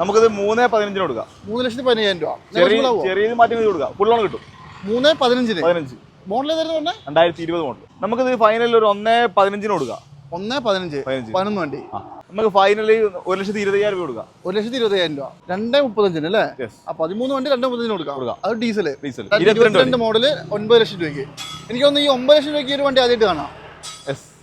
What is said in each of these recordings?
നമുക്കിത് 3,15 കൊടുക്കാം. 3,15,000 രൂപ. ചെറിയ മാറ്റം കൊടുക്കാം. ഫുൾ ഓൺ കിട്ടും. 3,15. മോഡൽ ഏതായിരുന്നു? 2020 മോഡൽ. നമുക്കിത് ഫൈനൽ ഒരു 1,15 കൊടുക്കാം. 1,15. 11 വണ്ടി. നമുക്ക് ഫൈനലി 1,20,000 രൂപ കൊടുക്കാം. 1,20,000 രൂപ. 2,35 അല്ലേ? 13 വണ്ടി 2,35 കൊടുക്കാം. അത് ഡീസൽ 22 മോഡല് 9 ലക്ഷം രൂപയ്ക്ക്. എനിക്ക് തോന്നുന്നു ഈ 9 ലക്ഷം രൂപയ്ക്ക് ഒരു വണ്ടി ആദ്യമായിട്ട് കാണാം.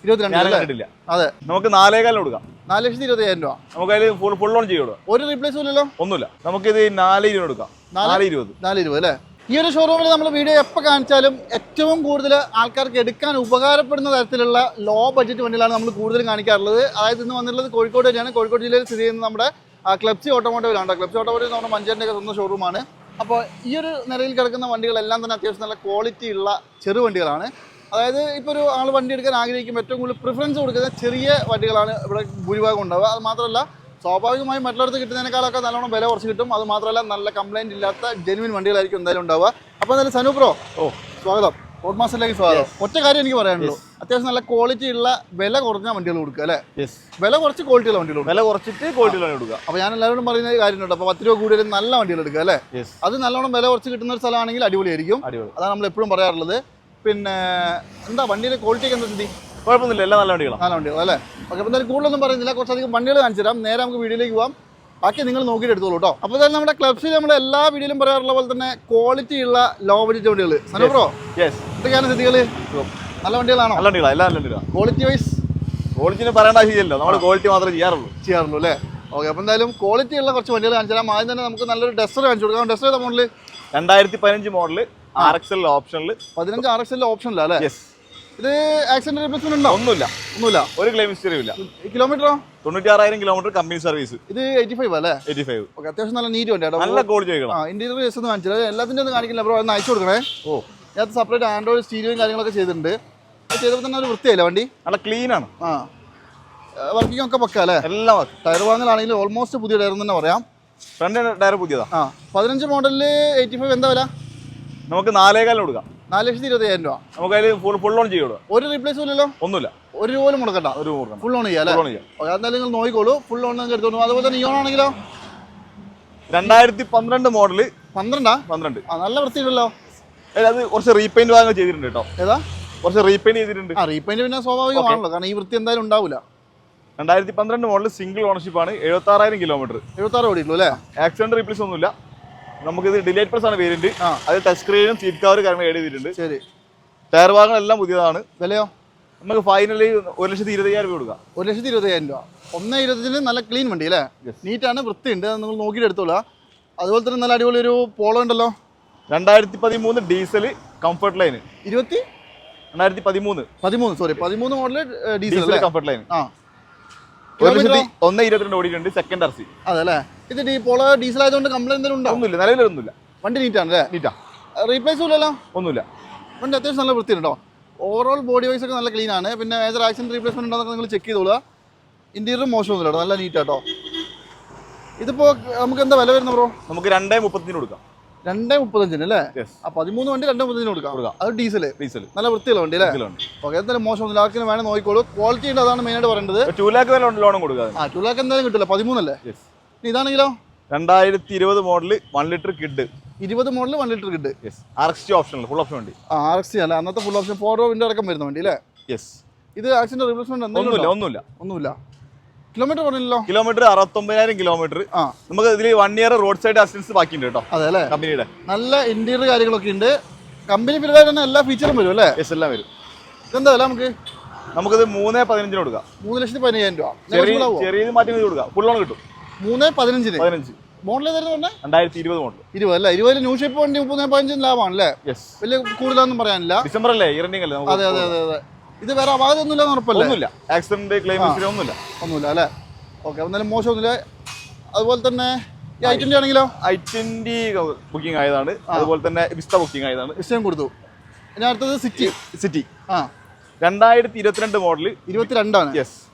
22 അതെ. നമുക്ക് 4,15 കൊടുക്കാം. 4,20,000 രൂപ. നമുക്ക് അതിൽ ഫുൾ ഓൺ ചെയ്യൂടാ. ഒരു റീപ്ലേസും ഇല്ലല്ലോ? ഒന്നുമില്ല. നമുക്കിത് 4,20 കൊടുക്കാം. 4,20 അല്ലേ? ഈ ഒരു ഷോറൂമിൽ നമ്മൾ വീഡിയോ എപ്പോൾ കാണിച്ചാലും ഏറ്റവും കൂടുതൽ ആൾക്കാർക്ക് എടുക്കാൻ ഉപകാരപ്പെടുന്ന തരത്തിലുള്ള ലോ ബഡ്ജറ്റ് വണ്ടികളാണ് നമ്മൾ കൂടുതലും കാണിക്കാറുള്ളത്. അതായത് ഇന്ന് വന്നിട്ടുള്ളത് കോഴിക്കോട് തന്നെയാണ്. കോഴിക്കോട് ജില്ലയിൽ സ്ഥിതി ചെയ്യുന്ന നമ്മുടെ ക്ലബ്സി ഓട്ടോമോട്ടീവിലാണ്. ക്ലബ്സി ഓട്ടോമോട്ടീവ് നമ്മുടെ മഞ്ചേരിൻ്റെ സ്വന്തം ഷോറൂമാണ്. അപ്പോൾ ഈ ഒരു നിലയിൽ കിടക്കുന്ന വണ്ടികളെല്ലാം തന്നെ അത്യാവശ്യം നല്ല ക്വാളിറ്റി ഉള്ള ചെറു വണ്ടികളാണ്. അതായത് ഇപ്പോൾ ഒരു ആൾ വണ്ടി എടുക്കാൻ ആഗ്രഹിക്കുമ്പോൾ ഏറ്റവും കൂടുതൽ പ്രിഫറൻസ് കൊടുക്കുന്ന ചെറിയ വണ്ടികളാണ് ഇവിടെ ഭൂരിഭാഗം ഉണ്ടാവുക. അത് മാത്രമല്ല സ്വാഭാവികമായും മറ്റുള്ളവർക്ക് കിട്ടുന്നതിനേക്കാളൊക്കെ നല്ലോണം വില കുറച്ച് കിട്ടും. അത് മാത്രമല്ല നല്ല കംപ്ലൈൻറ്റ് ഇല്ലാത്ത ജെനുവിൻ വണ്ടികളായിരിക്കും എന്തായാലും ഉണ്ടാവുക. അപ്പോൾ എന്തായാലും സനു ബ്രോ, സ്വാഗതം. റോഡ് മാസ്റ്ററിലേക്ക് സ്വാഗതം. ഒറ്റ കാര്യം എനിക്ക് പറയാനുള്ളൂ, അത്യാവശ്യം നല്ല ക്വാളിറ്റി ഉള്ള വില കുറഞ്ഞ വണ്ടികൾ കൊടുക്കുക അല്ലേ? വില കുറച്ച് ക്വാളിറ്റിയുള്ള വണ്ടികൾ വില കുറച്ചിട്ട് ക്വാളിറ്റിയുള്ള കൊടുക്കുക. അപ്പോൾ ഞാൻ എല്ലാവരോടും പറയുന്ന കാര്യമുണ്ട്. അപ്പോൾ 10 രൂപ കൂടുതലും നല്ല വണ്ടികൾ എടുക്കുക അല്ലേ? അത് നല്ലോണം വില കുറച്ച് കിട്ടുന്ന ഒരു സ്ഥലമാണെങ്കിൽ അടിപൊളിയായിരിക്കും. അതാണ് നമ്മൾ എപ്പോഴും പറയാറുള്ളത്. പിന്നെ എന്താ വണ്ടിയുടെ ക്വാളിറ്റിയൊക്കെ എന്താ സ്ഥിതി? കുഴപ്പമൊന്നുമില്ല, എല്ലാം നല്ല വണ്ടികളാണ്. നല്ല വണ്ടികൾ അല്ലേ? ഓക്കെ. അപ്പോൾ എന്തായാലും കൂടുതലൊന്നും പറയുന്നില്ല, കുറച്ചധികം വണ്ടികൾ കാണിച്ചു തരാം. നേരെ നമുക്ക് വീഡിയോയിലേക്ക് പോകാം. ബാക്കി നിങ്ങൾ നോക്കിയിട്ട് എടുത്തോളൂ കേട്ടോ. അപ്പോൾ തന്നെ നമ്മുടെ ക്ലബ്സിൽ നമ്മൾ എല്ലാ വീഡിയോയിലും പറയാറുള്ള പോലെ തന്നെ ക്വാളിറ്റി ഉള്ള ലോ ബഡ്ജറ്റ് വണ്ടികൾ. സനു ബ്രോ, എന്തൊക്കെയാണ് സ്ഥിതികൾ? നല്ല വണ്ടികളാണോ? നല്ല വണ്ടികളാണ്, എല്ലാം നല്ല വണ്ടികളാണ്. ക്വാളിറ്റി വൈസ് ക്വാളിറ്റിന് പറയേണ്ട ആവശ്യമില്ലല്ലോ, നമ്മൾ ക്വാളിറ്റി മാത്രമേ ചെയ്യാറുള്ളൂ അല്ലേ? ഓക്കെ. അപ്പോൾ എന്തായാലും ക്വാളിറ്റി ഉള്ള കുറച്ച് വണ്ടികൾ കാണിച്ചു തരാം. ആദ്യം തന്നെ നമുക്ക് നല്ലൊരു ഡസ്റ്റർ കാണിച്ചു കൊടുക്കാം. ഡസ്റ്റർ ഏതാ മോഡല്? 2015 മോഡല് RXL ഓപ്ഷനിൽ. 15 RXL ഓപ്ഷനില്ല അല്ലേ? ഇത് ആക്സിഡന്റ് റീപ്ലേസ്മെന്റ് ഉണ്ടോ? ഒന്നുമില്ല. ഒരു ക്ലെയിം ഹിസ്റ്ററി ഇല്ല. കിലോമീറ്ററോ? 96,000 കിലോമീറ്റർ കമ്പനി സർവീസ്. ഇത് 85 അല്ലേ? 85. ഓക്കെ. അത്യാവശ്യം നല്ല നീറ്റ് വണ്ടി, നല്ല ക്വാളിറ്റി ചെയ്യണം. ഇന്റീരിയർ ജസ്റ്റ് ഒന്ന് കാണിച്ചത് എല്ലാത്തിൻ്റെ ഒന്നും കാണിക്കില്ല ബ്രോ, ഒന്ന് അയച്ചു കൊടുക്കണേ. ഇതിനകത്ത് സെപ്പറേറ്റ് ആൻഡ്രോയിഡ് സ്റ്റീരിയോയും കാര്യങ്ങളൊക്കെ ചെയ്തിട്ടുണ്ട്. അത് ചെയ്തപ്പോൾ തന്നെ ഒരു വൃത്തിയായില്ല വണ്ടി, നല്ല ക്ലീൻ ആണ്. വർക്കിംഗ് ഒക്കെ പക്ക അല്ലേ? എല്ലാം ടയർ വാങ്ങലാണെങ്കിൽ ഓൾമോസ്റ്റ് പുതിയ ടയർ തന്നെ പറയാം. Front tyre പുതിയതാ. 15 മോഡലില് 85 എന്താ വില? നമുക്ക് 4,15 കൊടുക്കാം. 4,20,000 രൂപ. നമുക്ക് അതിൽ ഫുൾ ഓൺ ചെയ്യൂടാ. ഒരു റീപ്ലേസും ഇല്ലല്ലോ? ഒന്നുമില്ല. ഒരു രൂപ പോലും മുടക്കണ്ട. ഫുൾ ഓൺ ചെയ്യാം അല്ലേ? എന്തായാലും നിങ്ങൾ നോക്കിക്കോളൂ. ഫുൾ ഓൺ നിങ്ങൾക്ക് എടുത്തോളൂ. അതുപോലെ തന്നെ ഇയോൺ ആണെങ്കിലോ 2012 മോഡല്. 12 നല്ല വൃത്തിയുണ്ടല്ലോ. അത് കുറച്ച് റീപെയിന്റ് ഭാഗങ്ങൾ ചെയ്തിട്ടുണ്ട് കേട്ടോ. ഏതാ? കുറച്ച് റീപെയിന്റ് ചെയ്തിട്ടുണ്ട്. റീപെയിന്റ് പിന്നെ സ്വാഭാവികമാണല്ലോ, കാരണം ഈ വൃത്തി എന്തായാലും ഉണ്ടാവില്ല. 2012 മോഡൽ സിംഗിൾ ഓണർഷിപ്പ് ആണ്. 76,000 കിലോമീറ്റർ. 76 ഓടിയിട്ടുള്ളൂ അല്ലേ? ആക്സിഡന്റ് റീപ്ലേസ് ഒന്നുമില്ല. നമുക്കിത് ഡിലൈറ്റ് പ്ലസ് ആണ് വേരിയന്റ്. അത് ടച്ച് സ്ക്രീനും സീറ്റ് കവർ കാര്യങ്ങൾ ആഡ് ചെയ്തിട്ടുണ്ട്. ശരി. ടയർ ഭാഗങ്ങളെല്ലാം പുതിയതാണ്. വിലയോ? നമുക്ക് ഫൈനലി 1,20,000 രൂപ കൊടുക്കാം. 1,20,000 രൂപ. 1,20,000 നല്ല ക്ലീൻ വണ്ടി അല്ലേ? നീറ്റാണ്, വൃത്തിയുണ്ട്. നിങ്ങൾ നോക്കിയിട്ട് എടുത്തോളാം. അതുപോലെ തന്നെ നല്ല അടിപൊളി ഒരു പോളോ ഉണ്ടല്ലോ. 2013 diesel comfort line. 13 model diesel comfort line. 1,22 ഓടിയിട്ടുണ്ട്. Second RC. അതല്ലേ? ഇത് പോളോ ഡീസൽ ആയതുകൊണ്ട് കംപ്ലൈന്റ് എന്തെങ്കിലും ഉണ്ടോ? ഒന്നുമില്ല, നിലവിലൊന്നുമില്ല. വണ്ടി നീറ്റാണ് അല്ലേ? നീറ്റാ. റീപ്ലേസും ഇല്ലല്ലോ? ഒന്നുമില്ല. വണ്ടി അത്യാവശ്യം നല്ല വൃത്തിയുണ്ടോ? ഓവറോൾ ബോഡി വൈസ് ഒക്കെ നല്ല ക്ലീൻ ആണ്. പിന്നെ മേജർ ആക്സിഡന്റ് റീപ്ലേസ്മെന്റ് ഉണ്ടോ നിങ്ങൾ ചെക്ക് ചെയ്തോളുക. ഇന്റീരിയർ മോശമൊന്നുമില്ല കേട്ടോ, നല്ല നീറ്റാട്ടോ. ഇതിപ്പോ നമുക്ക് എന്താ വില വരുന്ന ബ്രോ? നമുക്ക് 2,35 കൊടുക്കാം. 2,35 അല്ലേ? 13 വണ്ടി 2,35 കൊടുക്കാം. അത് ഡീസൽ നല്ല വൃത്തിയുള്ള വണ്ടി അല്ലേ? ഓക്കെ. എന്തായാലും മോശമൊന്നുമില്ല. ആർക്കും വേണം നോക്കിക്കോളൂ. ക്വാളിറ്റി ഉണ്ട്, അതാണ് മെയിനായിട്ട് പറയേണ്ടത്. 2 lakh ലോണും കൊടുക്കാം. 2 lakh എന്തായാലും കിട്ടില്ല. 13 അല്ലേ? ഇതാണെങ്കിലോ 2020 model 1 litre kid. 20 model 1 litre kid. RXT optional, full option വണ്ടി. RXT അല്ല, അന്നത്തെ ഫുൾ ഓപ്ഷൻ 4 ഡോർ വിൻഡോ അടക്കം വരുന്ന വണ്ടി അല്ലേ? ഇത് ആക്സിഡന്റ് റീപ്ലേസ്മെന്റ് ഒന്നുമില്ല. കിലോമീറ്റർ പറഞ്ഞില്ലല്ലോ? Kilometre 69,000 kilometre. നമുക്ക് ഇതിൽ 1 year റോഡ് സൈഡ് അസിസ്റ്റൻസ് ബാക്കിയുണ്ട് കേട്ടോ. അതെ അല്ലേ? കമ്പനിയുടെ നല്ല ഇന്റീരിയർ കാര്യങ്ങളൊക്കെ ഉണ്ട്. കമ്പനി ഫിൽഡായിട്ട് തന്നെ എല്ലാ ഫീച്ചറും വരും അല്ലേ? എല്ലാം വരും. ഇതെന്താ വില? നമുക്കിത് 3,15 കൊടുക്കാം. 3,15,000 രൂപ. ചെറിയ മാറ്റം കൊടുക്കാം. ഫുൾ ഓൺ കിട്ടും. 3,15. മോഡൽ ഏതായിരുന്നു? 2020 മോഡൽ. 20 അല്ലേ? 20 ന്യൂ ഷേപ്പ് വണ്ടി 30,15 ലാഭമാണല്ലേ? വലിയ കൂടുതലൊന്നും പറയാനില്ല. ഡിസംബർ അല്ലേ? അതെ. ഇത് വേറെ അപാകത ഒന്നുമില്ല ഉറപ്പല്ലേ? ആക്സിഡന്റ് ക്ലെയിം ഒന്നുമില്ല അല്ലേ? ഓക്കെ. എന്നാലും മോശമൊന്നുമില്ല. അതുപോലെ തന്നെ ഈ I20 ആണെങ്കിലോ? I20 ബുക്കിംഗ് ആയതാണ്. അതുപോലെ തന്നെ വിസ്റ്റ ബുക്കിംഗ് ആയതാണ്. വിസ്റ്റയും കൊടുത്തു. ഇനി അടുത്തത് സിറ്റി. 2022 മോഡൽ. 22 ആണ്.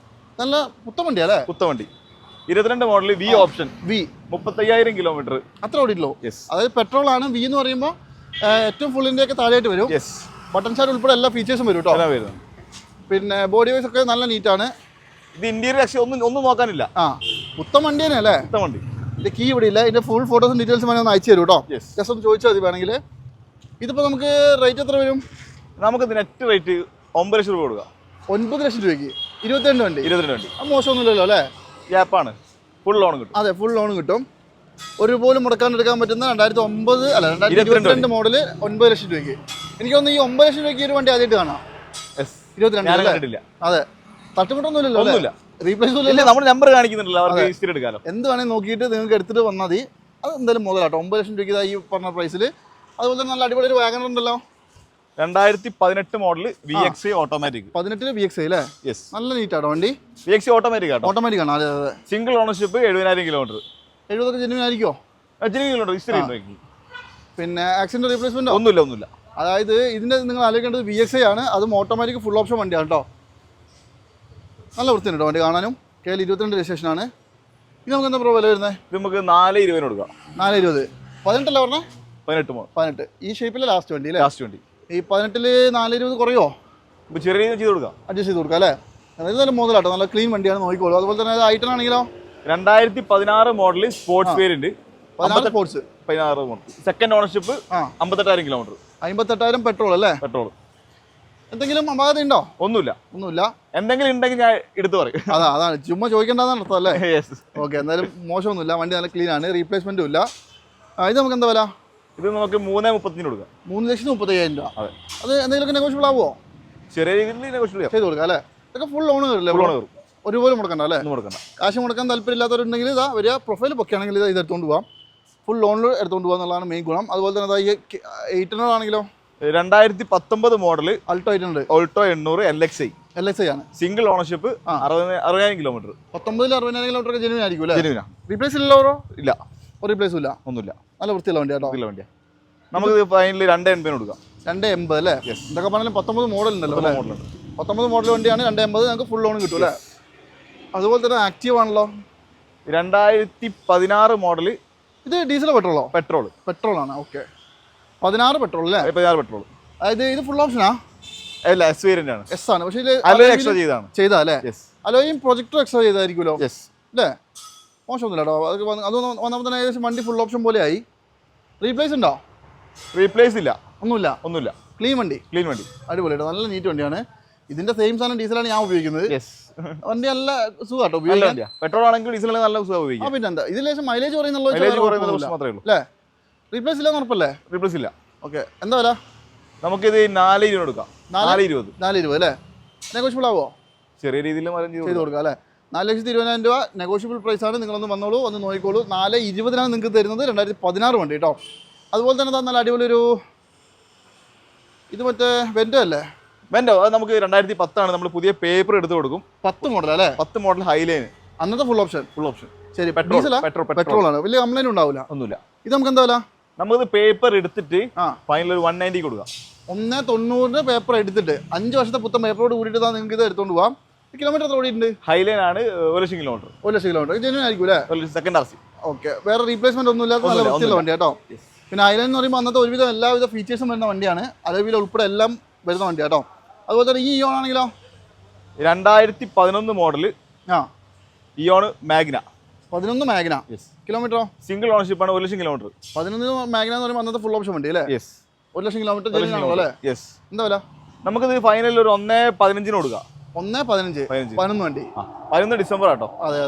നല്ല പുത്തൻ വണ്ടി അല്ലേ? പുത്തൻ വണ്ടി. 22 മോഡൽ വി ഓപ്ഷൻ. 35,000 കിലോമീറ്റർ. അത്ര ഓടിയിട്ടുള്ളൂ. അതായത് പെട്രോൾ ആണ്. വി എന്ന് പറയുമ്പോൾ ഏറ്റവും ഫുള്ളിന്റെ ഒക്കെ താഴെയായിട്ട് വരും. ബട്ടൺ ഷാറ്റ് ഉൾപ്പെടെ എല്ലാ ഫീച്ചേഴ്സും വരും കേട്ടോ. പിന്നെ ബോഡി വൈസ് ഒക്കെ നല്ല നീറ്റാണ്. ഇത് ഇന്റീരിയർ ഒന്നും നോക്കാനില്ല. പുത്തൻ വണ്ടി തന്നെ അല്ലേ? പുത്തൻ വണ്ടി. ഇതിന്റെ കീ ഇവിടെ ഇല്ല. ഇതിന്റെ ഫുൾ ഫോട്ടോസും ഡീറ്റെയിൽസും വേണമെങ്കിൽ ഒന്ന് അയച്ചു തരും കേട്ടോ. ജസ്റ്റ് ഒന്ന് ചോദിച്ചാൽ മതി വേണമെങ്കിൽ. ഇതിപ്പോൾ നമുക്ക് റേറ്റ് എത്ര വരും? നമുക്ക് നെറ്റ് റേറ്റ് 9 ലക്ഷം രൂപ കൊടുക്കാം. 9 ലക്ഷം രൂപയ്ക്ക് 22 വണ്ടി. 22 വണ്ടി. അത് മോശമൊന്നുമില്ലല്ലോ അല്ലേ? ഗ്യാപ്പാണ്. ഫുൾ ലോൺ കിട്ടും. അതെ, ഫുൾ ലോൺ കിട്ടും. ഒരു പോലും മുടക്കാൻ എടുക്കാൻ പറ്റുന്ന 2022 മോഡല് 9 ലക്ഷം രൂപയ്ക്ക്. എനിക്ക് തോന്നുന്നു ഈ 9 ലക്ഷം രൂപയ്ക്ക് ഒരു വണ്ടി ആദ്യമായിട്ട് കാണാം. 22. അതെ, തട്ടുമുട്ടൊന്നുമില്ലല്ലോ. റീപ്ലേസ് നമ്മൾ നമ്പർ കാണിക്കുന്നുണ്ടല്ലോ, അവർക്ക് ഹിസ്റ്ററി എടുക്കാലോ. എന്ത് വേണമെങ്കിൽ നോക്കിയിട്ട് നിങ്ങൾക്ക് എടുത്തിട്ട് വന്നാൽ മതി. അത് എന്തായാലും മുതലാട്ടോ. 9 ലക്ഷം രൂപയ്ക്ക് ഈ പറഞ്ഞ പ്രൈസിൽ. അതുപോലെ തന്നെ നല്ല അടിപൊളി ഒരു വാഗണർ ഉണ്ടല്ലോ. 2018 മോഡൽ VXI ഓട്ടോമാറ്റിക്. 18 VXI അല്ലേ? യെസ്. നല്ല നീറ്റാട്ടോ വണ്ടി. VXI ഓട്ടോമാറ്റിക് ആട്ടോ. ഓട്ടോമാറ്റിക് ആണ്. അതെ അതെ. Single ownership 70,000 kilometre. 70 ജെന്യൂൻ ആയിരിക്കോ? Genuine kilometre history. പിന്നെ ആക്സിഡന്റ് റീപ്ലേസ്മെന്റ് ഒന്നുമില്ല. അതായത് ഇതിന്റെ നിങ്ങൾ ആലോചിക്കേണ്ടത് VXI ആണ്. അതും ഓട്ടോമാറ്റിക് ഫുൾ ഓപ്ഷൻ വണ്ടിയാണ് കേട്ടോ. നല്ല വൃത്തിയുണ്ട് കേട്ടോ വണ്ടി കാണാനും. KL 22 രജിസ്ട്രേഷൻ ആണ്. ഇത് നമുക്ക് എന്താ വില വരുന്നത്? ഇത് നമുക്ക് 420 കൊടുക്കാം. 420. 18 അല്ലേ പറഞ്ഞേ? 18. ഈ ഷേപ്പിലെ ലാസ്റ്റ് വണ്ടി അല്ലേ? ലാസ്റ്റ് വണ്ടി. ഈ 18 420 കുറയോ? ചെറിയ ചെയ്ത് കൊടുക്കാം. അഡ്ജസ്റ്റ് ചെയ്ത് കൊടുക്കാം അല്ലേ? അതായത് നല്ല മുതലാട്ടോ. നല്ല ക്ലീൻ വണ്ടിയാണ്, നോക്കിക്കോളൂ. അതുപോലെ തന്നെ ഐറ്റൺ ആണെങ്കിലോ 2016 model sports variant. 16 sports. 16 model. Second ownership 58,000 kilometre. 58,000 petrol അല്ലേ? പെട്രോൾ. എന്തെങ്കിലും അപാകത ഉണ്ടോ? ഒന്നുമില്ല. എന്തെങ്കിലും ഉണ്ടെങ്കിൽ ഞാൻ എടുത്തു പറയും. അതാണ് ചുമ്മാ ചോദിക്കേണ്ടതാണ് അർത്ഥം അല്ലേ? ഓക്കെ, എന്തായാലും മോശമൊന്നുമില്ല. വണ്ടി നല്ല ക്ലീൻ ആണ്, റീപ്ലേസ്മെന്റും ഇല്ല. ഇത് നമുക്ക് എന്താ വില? ഇത് നമുക്ക് 3.35 കൊടുക്കാം. 3,35,000 രൂപ. അതെ. അത് എന്തെങ്കിലും നെഗോഷ്യബിൾ ആവുമോ? ചെറിയ രീതിയിൽ നെഗോഷ്യബിൾ ചെയ്ത് കൊടുക്കാം അല്ലേ? ഇതൊക്കെ ഫുൾ ലോൺ കയറില്ലേ? ഒരുപോലെ മുടക്കണ്ട അല്ലേ? കാശ് മുടക്കാൻ താല്പര്യമില്ലാത്തവരുണ്ടെങ്കിൽ ഇതാ വരിക. പ്രൊഫൈൽ പൊക്കെയാണെങ്കിൽ ഇത് എടുത്തുകൊണ്ട് പോകാം. ഫുൾ ലോണിൽ എടുത്തുകൊണ്ട് പോകാം എന്നുള്ളതാണ് മെയിൻ ഗുണം. അതുപോലെ തന്നെ ഈ 800 ആണെങ്കിലോ 2019 മോഡൽ അൾട്ടോ 800. ഓൾട്ടോ 800 LXI ആണ്. Single ownership 60,000 kilometre. 19 60,000 kilometre genuine ആയിരിക്കും അല്ലേ? ജെന്യൂനാ. റീപ്ലേസ് ഇല്ലല്ലോ? ഇല്ല, ഒരു റീപ്ലേസും ഇല്ല. ഒന്നുമില്ല. നല്ല വൃത്തിയുള്ള വണ്ടി കേട്ടോ. വണ്ടിയാ. നമുക്ക് ഫൈനലി 280 കൊടുക്കാം. 280 അല്ലേ? ഇതൊക്കെ പറഞ്ഞാലും 19 മോഡൽ ഉണ്ടല്ലോ അല്ലേ? 19 മോഡൽ വണ്ടിയാണ്. 280 നമുക്ക് ഫുൾ ലോൺ കിട്ടും അല്ലേ? അതുപോലെ തന്നെ ആക്റ്റീവ് ആണല്ലോ. 2016 മോഡൽ. ഇത് ഡീസലോ പെട്രോളോ? പെട്രോൾ ആണ്. ഓക്കെ, 16 പെട്രോൾ അല്ലേ? 16 പെട്രോൾ. അതായത് ഇത് ഫുൾ ഓപ്ഷനാ? അല്ല, എസ് വേരിയന്റ് ആണ്. എസ് ആണ്. പക്ഷേ എക്സ്ട്രാ ചെയ്താ അല്ലേ? അലോയും പ്രൊജക്ടർ എക്സ്ട്രാ ചെയ്തായിരിക്കുമല്ലോ അല്ലേ? മോശമൊന്നുമില്ല കേട്ടോ. അത് വന്നപ്പോൾ തന്നെ ഏകദേശം വണ്ടി ഫുൾ ഓപ്ഷൻ പോലെ ആയി. റീപ്ലേസ് ഉണ്ടോ? റീപ്ലേസ് ഇല്ല. ഒന്നുമില്ല. ക്ലീൻ വണ്ടി. അടിപൊളി കേട്ടോ. നല്ല നീറ്റ് വണ്ടിയാണ്. ഇതിന്റെ സെയിം സാധനം ഡീസലാണ് ഞാൻ ഉപയോഗിക്കുന്നത്. വണ്ടി നല്ല സുഖാട്ടോ ഉപയോഗിക്കാൻ. പെട്രോൾ ആണെങ്കിൽ ഡീസൽ നല്ല സുഖം ഉപയോഗിക്കാം. പിന്നെ എന്താ ഇതിൽ ലേശം മൈലേജ് പറയുന്നുള്ളൂ അല്ലേ? റീപ്ലേസ് ഇല്ല ഉറപ്പല്ലേ? റീപ്ലേസ് ഇല്ല. ഓക്കെ, എന്താ വില? നമുക്കിത് 420 കൊടുക്കാം. 420 അല്ലേ? നെഗോഷ്യബിൾ ആവോ? ചെറിയ രീതിയിൽ ചെയ്ത് കൊടുക്കാം അല്ലേ? 4,20,000 രൂപ നെഗോഷ്യബിൾ പ്രൈസ് ആണ്. നിങ്ങളൊന്ന് വന്നോളൂ, ഒന്ന് നോക്കിക്കോളൂ. 420 നിങ്ങൾക്ക് തരുന്നത് 2016 വണ്ടി കേട്ടോ. അതുപോലെ തന്നെ നല്ല അടിപൊളി ഒരു ഇത് മറ്റേ വെൻറ്റോ അല്ലേ? വെൻറ്റോ അത് നമുക്ക് 2010 ആണ്. നമ്മൾ പുതിയ പേപ്പർ എടുത്ത് കൊടുക്കും. 10 മോഡൽ അല്ലേ? 10 മോഡൽ ഹൈലൈൻ. അന്നത്തെ ഫുൾ ഓപ്ഷൻ. ശരി, പെട്രോൾ ആണ്. വലിയ കംപ്ലൈന്റ് ഉണ്ടാവില്ല. ഒന്നുമില്ല. ഇത് നമുക്ക് എന്താ വില? നമുക്ക് പേപ്പർ എടുത്തിട്ട് ഫൈനൽ ഒരു 190 കൊടുക്കാം. 190 പേപ്പർ എടുത്തിട്ട് 5 വർഷത്തെ പുത്തൻ പേപ്പറോട് കൂടിയിട്ട് നിങ്ങൾക്ക് ഇത് എടുത്തോണ്ട് പോകാം. കിലോമീറ്റർ എത്ര ഓടിയിട്ടുണ്ട്? ഹൈലൈൻ ആണ്. 1,00,000 കിലോമീറ്റർ. 1,00,000 കിലോമീറ്റർ ജെന്യൂൻ ആയിരിക്കും അല്ലേ? Second RC. ഓക്കെ, വേറെ റീപ്ലേസ്മെന്റ് ഒന്നും ഇല്ലാത്ത നല്ല വൃത്തിയുള്ള വണ്ടി കേട്ടോ. പിന്നെ ഹൈലൈൻ എന്ന് പറയുമ്പോൾ അന്നത്തെ ഒരുവിധം എല്ലാവിധ ഫീച്ചേഴ്സും വരുന്ന വണ്ടിയാണ്. അതേപോലെ ഉൾപ്പെടെ എല്ലാം വരുന്ന വണ്ടി കേട്ടോ. അതുപോലെ തന്നെ ഈ ഇയോൺ ആണെങ്കിലോ 2011 മോഡൽ ഇയോൺ മാഗ്ന. 11 മാഗ്ന. കിലോമീറ്ററോ? സിംഗിൾ ഓണർഷിപ്പ് ആണ്. 1,00,000 കിലോമീറ്റർ. 11 മാഗ്ന എന്ന് പറയുമ്പോൾ അന്നത്തെ ഫുൾ ഓപ്ഷൻ വണ്ടി അല്ലേ? 1,00,000 കിലോമീറ്റർ അല്ലേ? എന്താ വില? നമുക്കിത് ഫൈനൽ ഒരു 1.15 കൊടുക്കാം. 1.15. 11 വണ്ടി. 11 ഡിസംബർ ആട്ടോ. അതെ.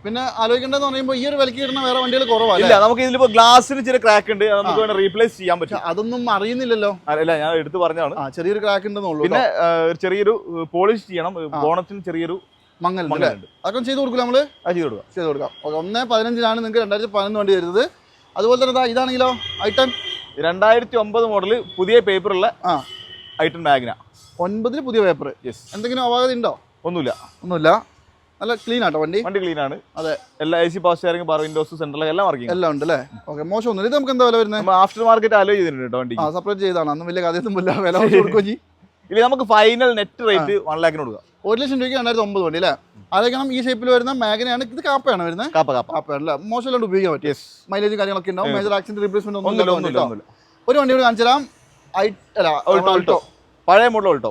പിന്നെ ആലോചിക്കേണ്ടതെന്ന് പറയുമ്പോൾ ഈ ഒരു വിലക്ക് കിട്ടുന്ന വേറെ വണ്ടികൾ കുറവാണ്. നമുക്ക് ഇതിലിപ്പോ ഗ്ലാസിന് ചെറിയ ക്രാക്ക് ഉണ്ട്. നമുക്ക് വേണം റീപ്ലേസ് ചെയ്യാൻ പറ്റും. അതൊന്നും അറിയുന്നില്ലല്ലോ. അല്ല, ഞാൻ എടുത്ത് പറഞ്ഞാണ്. ചെറിയൊരു ക്രാക്ക് ഉണ്ടെന്നുള്ളൂ. പിന്നെ ചെറിയൊരു പോളിഷ് ചെയ്യണം. ബോണറ്റിന് ചെറിയൊരു മങ്ങലുണ്ട്. അതൊക്കെ ചെയ്ത് കൊടുക്കില്ല നമ്മള്? ചെയ്ത് കൊടുക്കാം. 1.15 നിങ്ങൾക്ക് 2011 വണ്ടി വരുന്നത്. അതുപോലെ തന്നെ ഇതാണെങ്കിലോ ഐട്ടൺ 2009 മോഡൽ പുതിയ പേപ്പറുള്ള ഐട്ടൺ മാഗ്ന. 9 പുതിയ പേപ്പർ. എന്തെങ്കിലും അപാകത ഉണ്ടോ? ഒന്നുമില്ല. നല്ല ക്ലീൻ ആട്ടോ വണ്ടി. ക്ലീൻ ആണ്. അതെ. എല്ലാ AC power steering, power Windows, central എല്ലാം വർക്കിംഗ്. എല്ലാം ഉണ്ട് അല്ലേ? ഓക്കെ, മോശമൊന്നുമില്ല. ഇത് നമുക്ക് എന്താ വില വരുന്നത്? ആഫ്റ്റർ മാർക്കറ്റ് അലോ ചെയ്തിട്ടുണ്ട് കേട്ടോ വണ്ടി. സെപ്പറേറ്റ് ചെയ്താണ്. അന്നും വലിയ കഥയൊന്നും വില കൊടുക്കുകയും ഇല്ല. നമുക്ക് ഫൈനൽ നെറ്റ് റേറ്റ് 1 ലക്ഷത്തിന് കൊടുക്കാം. 1,00,000 രൂപയ്ക്ക് 2009 വണ്ടി അല്ലേ? അതൊക്കെ ഈ ഷേപ്പിൽ വരുന്ന മാഗ്നയാണ്. ഇത് കാപ്പയാണ് വരുന്നത്. കാപ്പയല്ല, മോശമല്ലാണ്ട് ഉപയോഗിക്കാൻ പറ്റും. മൈലേജ് കാര്യങ്ങളൊക്കെ ഉണ്ടാവും. മേജർ ആക്സിഡന്റ് റീപ്ലേസ്മെന്റ് ഒന്നും. ഒരു വണ്ടി കൂടി കാണിച്ചു തരാം. ഓൾട്ടോ. പഴയ മോഡൽ ഓൾട്ടോ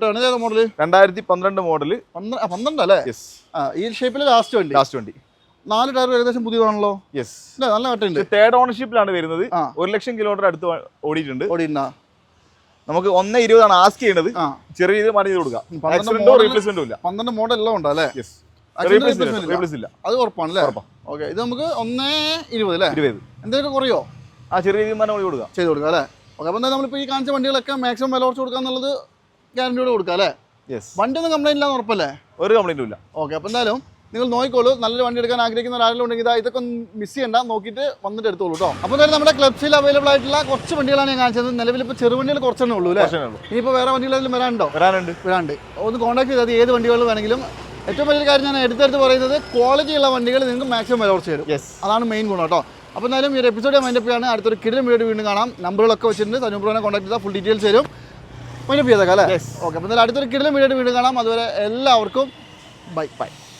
ആണ്. ഏതാ മോഡൽ? 2012 മോഡൽ. 12 അല്ലേ? ഈ ഷേപ്പിലെ ലാസ്റ്റ് വണ്ടി. 4 ടയർ ഏകദേശം പുതിയതാണല്ലോ. യെസ്, നല്ല കട്ടുണ്ട്. തേർഡ് ഓണർഷിപ്പിലാണ് വരുന്നത്. 1,00,000 കിലോമീറ്റർ അടുത്ത് ഓടിയിട്ടുണ്ട്. നമുക്ക് 1.20 ആസ്ക് ചെയ്യുന്നത്. ചെറിയ രീതിയിൽ മാറ്റി കൊടുക്കാം. റീപ്ലേസ്മെന്റും ഇല്ല. 12 മോഡൽ എല്ലാം ഉണ്ടോ അല്ലേ? റീപ്ലേസ് ഇല്ല. അത് ഉറപ്പാണല്ലേ? ഓക്കെ, ഇത് നമുക്ക് 1.20 അല്ലേ? 20 എന്തെങ്കിലും കുറയോ? ചെറിയ രീതിയിൽ കൊടുക്കാം, ചെയ്ത് കൊടുക്കാം അല്ലേ? ഓക്കെ, അപ്പോൾ എന്തായാലും നമ്മളിപ്പോൾ ഈ കാണിച്ച വണ്ടികളൊക്കെ മാക്സിമം വില കുറച്ച് കൊടുക്കുക എന്നുള്ളത് ഗ്യാരണ്ടിയോട് കൊടുക്കാം അല്ലേ? വണ്ടി ഒന്നും കംപ്ലൈൻറ്റ് ഇല്ലാന്ന് ഉറപ്പല്ലേ? ഒരു കംപ്ലൈൻറ്റും ഇല്ല. ഓക്കെ, അപ്പോൾ എന്തായാലും നിങ്ങൾ നോക്കിക്കോളൂ. നല്ലൊരു വണ്ടി എടുക്കാൻ ആഗ്രഹിക്കുന്ന ആരെങ്കിലും ഉണ്ടെങ്കിൽ ഇതൊക്കെ ഒന്ന് മിസ് ചെയ്യണ്ട, നോക്കിയിട്ട് വന്നിട്ട് എടുത്തോളൂ കേട്ടോ. അപ്പോൾ എന്തായാലും നമ്മുടെ ക്ലബ്സിൽ അവൈലബിൾ ആയിട്ടുള്ള കുറച്ച് വണ്ടികളാണ് ഞാൻ കാണിച്ചത്. നിലവിൽ ഇപ്പോൾ ചെറുവണ്ടികൾ കുറച്ചെണ്ണേ ഉള്ളൂ അല്ലേ? ഇനിയിപ്പോൾ വേറെ വണ്ടികളെല്ലാം വരാനുണ്ട്. ഒന്ന് കോൺടാക്ട് ചെയ്താൽ ഏത് വണ്ടികൾ വേണമെങ്കിലും. ഏറ്റവും വലിയൊരു കാര്യം ഞാൻ എടുത്തെടുത്ത് പറയുന്നത് ക്വാളിറ്റി ഉള്ള വണ്ടികൾ നിങ്ങൾക്ക് മാക്സിമം വില കുറച്ച് തരും. അതാണ് മെയിൻ ഗുണം കേട്ടോ. അപ്പോൾ എന്തായാലും ഈ ഒരു എപ്പിസോഡ് മൈൻഡപ്പ് ചെയ്യാണ്. അടുത്തൊരു കിടിലം വീഡിയോ വീണ്ടും കാണാം. നമ്പറുകളൊക്കെ വെച്ചിട്ടുണ്ട്. സനൂപ്രോനെ കോൺടാക്ട് ചെയ്താൽ ഫുൾ ഡീറ്റെയിൽസ് തരും. മൈൻഡപ്പ് ചെയ്തേക്കാം അല്ലേ? ഓക്കെ, അപ്പോൾ എന്തായാലും അടുത്തൊരു കിടിലം വീഡിയോ വീണ്ടും കാണാം. അതുവരെ എല്ലാവർക്കും ബൈ.